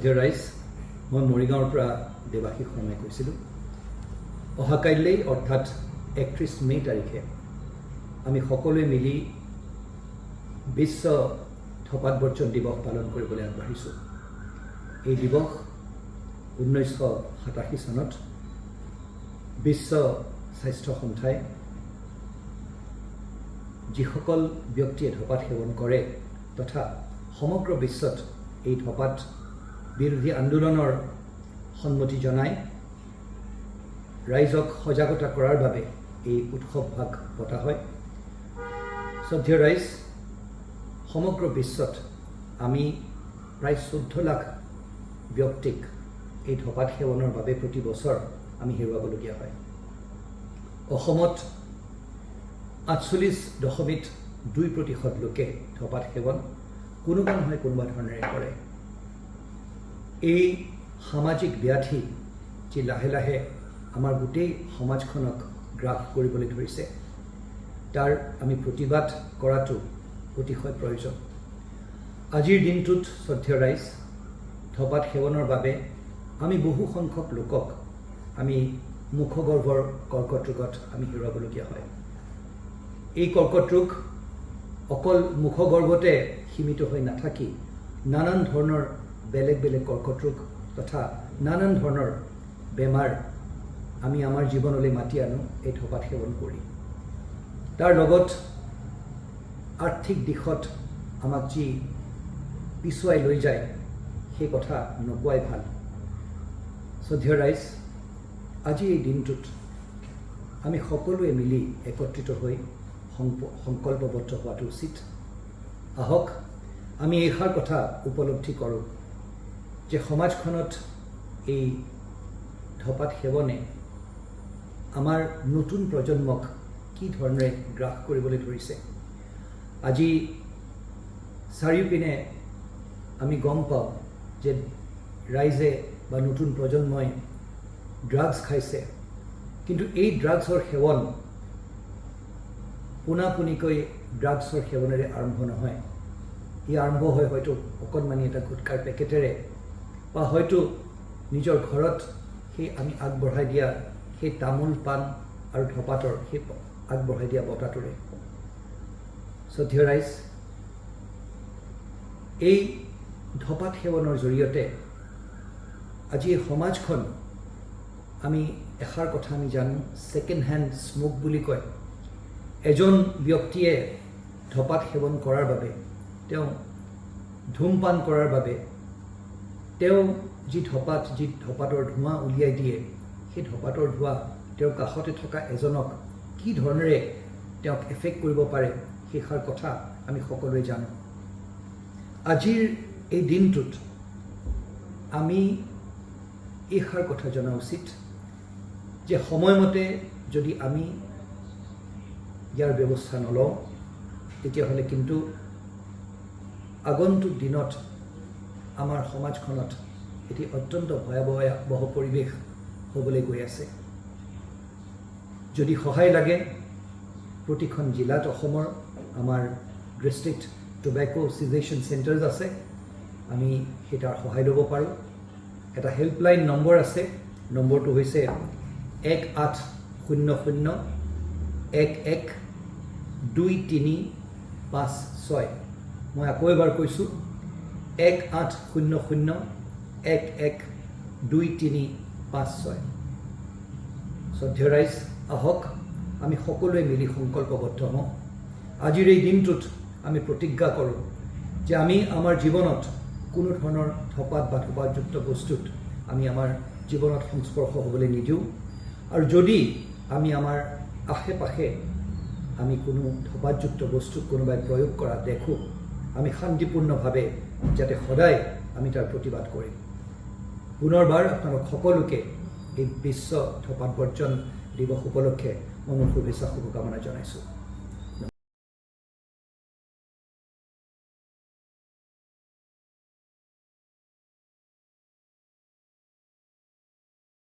শ্ৰদ্ধেয় ৰাইজ, মই মৰিগাঁৱৰ পৰা দেৱাশীষ শৰ্মাই কৈছিলোঁ। অহাকাইলৈ অৰ্থাৎ 31 মে তাৰিখে আমি সকলোৱে মিলি বিশ্ব ধপাত বৰ্জন দিৱস পালন কৰিবলৈ আগবাঢ়িছোঁ। এই দিৱস 1987 চনত বিশ্ব স্বাস্থ্য সংস্থাই যিসকল ব্যক্তিয়ে ধপাত সেৱন কৰে তথা সমগ্ৰ বিশ্বত এই ধপাত বিৰোধী আন্দোলনৰ সন্মতি জনাই ৰাইজক সজাগতা কৰাৰ বাবে এই উৎসৱ ভাগ পতা হয়। শ্ৰদ্ধেয় ৰাইজ, সমগ্ৰ বিশ্বত আমি প্ৰায় 14 লাখ ব্যক্তিক এই ধপাত সেৱনৰ বাবে প্ৰতি বছৰ আমি হেৰুৱাবলগীয়া হয়। অসমত 48.2% লোকে ধপাত সেৱন কোনোবা নহয় কোনোবা ধৰণেৰে কৰে। এই সামাজিক ব্যাধি যি লাহে লাহে আমাৰ গোটেই সমাজখনক গ্ৰাস কৰিবলৈ ধৰিছে, তাৰ আমি প্ৰতিবাদ কৰাটো অতিশয় প্ৰয়োজন। আজিৰ দিনটোত শ্ৰদ্ধেয় ৰাইজ, ধপাত সেৱনৰ বাবে আমি বহু সংখ্যক লোকক আমি মুখগৰ্ভৰ কৰ্কট ৰোগত আমি হেৰুৱাবলগীয়া হয়। এই কৰ্কট ৰোগ অকল মুখগৰ্ভতে সীমিত হৈ নাথাকি নানান ধৰণৰ বেলেগ বেলেগ কৰ্কট ৰোগ তথা নানান ধৰণৰ বেমাৰ আমি আমাৰ জীৱনলৈ মাতি আনো এই ধপাত সেৱন কৰি। তাৰ লগত আৰ্থিক দিশত আমাক যি পিছুৱাই লৈ যায় সেই কথা নোকোৱাই ভাল। শ্ৰদ্ধেয় ৰাইজ, আজি এই দিনটোত আমি সকলোৱে মিলি একত্ৰিত হৈ সংকল্পবদ্ধ হোৱাটো উচিত। আহক আমি এইষাৰ কথা উপলব্ধি কৰোঁ যে সমাজখনত এই ধপাত সেৱনে আমাৰ নতুন প্ৰজন্মক কি ধৰণেৰে গ্ৰাস কৰিবলৈ ধৰিছে। আজি চাৰিওপিনে আমি গম পাওঁ যে ৰাইজে বা নতুন প্ৰজন্মই ড্ৰাগছ খাইছে, কিন্তু এই ড্ৰাগছৰ সেৱন পোনাপোনিকৈ ড্ৰাগছৰ সেৱনেৰে আৰম্ভ নহয়। ই আৰম্ভ হয় হয়তো অকণমানি এটা গুটকাৰ পেকেটেৰে বা হয়তো নিজৰ ঘৰত সেই আমি আগবঢ়াই দিয়া সেই তামোল পাণ আৰু ধপাতৰ সেই আগবঢ়াই দিয়া বঁটাটোৰে। শ্ৰদ্ধেয় ৰাইজ, এই ধপাত সেৱনৰ জৰিয়তে আজি এই সমাজখন আমি এষাৰ কথা আমি জানো, ছেকেণ্ড হেণ্ড স্মোক বুলি কয়। এজন ব্যক্তিয়ে ধপাত সেৱন কৰাৰ বাবে, তেওঁ ধূমপান কৰাৰ বাবে, তেওঁ যি ধপাতৰ ধোঁৱা উলিয়াই দিয়ে, সেই ধপাতৰ ধোঁৱা তেওঁৰ কাষতে থকা এজনক কি ধৰণেৰে তেওঁক এফেক্ট কৰিব পাৰে সেইষাৰ কথা আমি সকলোৱে জানো। আজিৰ এই দিনটোত আমি এইষাৰ কথা জনা উচিত যে সময়মতে যদি আমি ইয়াৰ ব্যৱস্থা নলওঁ তেতিয়াহ'লে কিন্তু আগন্তুক দিনত আমাৰ সমাজখনত এটি অত্যন্ত ভয়াৱহ পৰিৱেশ হ'বলৈ গৈ আছে। যদি সহায় লাগে, প্ৰতিখন জিলাত অসমৰ আমাৰ ডিষ্ট্ৰিক্ট টোবেকো চিজেশ্যন চেণ্টাৰ্ছ আছে, আমি সেই তাৰ সহায় ল'ব পাৰোঁ। এটা হেল্পলাইন নম্বৰ আছে, নম্বৰটো হৈছে 1800-112356। মই আকৌ এবাৰ কৈছোঁ, 1800-112356। শ্ৰদ্ধেয় ৰাইজ, আহক আমি সকলোৱে মিলি সংকল্পবদ্ধ হওঁ। আজিৰ এই দিনটোত আমি প্ৰতিজ্ঞা কৰোঁ যে আমি আমাৰ জীৱনত কোনো ধৰণৰ ধপাত বা ধপাতযুক্ত বস্তুত আমি আমাৰ জীৱনত সংস্পৰ্শ হ'বলৈ নিদিওঁ। আৰু যদি আমি আমাৰ আশে পাশে আমি কোনো ধপাতযুক্ত বস্তু কোনোবাই প্ৰয়োগ কৰা দেখোঁ, আমি শান্তিপূৰ্ণভাৱে যাতে সদায় আমি তাৰ প্ৰতিবাদ কৰিম। পুনৰবাৰ আপোনালোক সকলোকে এই বিশ্ব ধপাত বৰ্জন দিৱস উপলক্ষে মই মোৰ শুভেচ্ছা শুভকামনা জনাইছোঁ।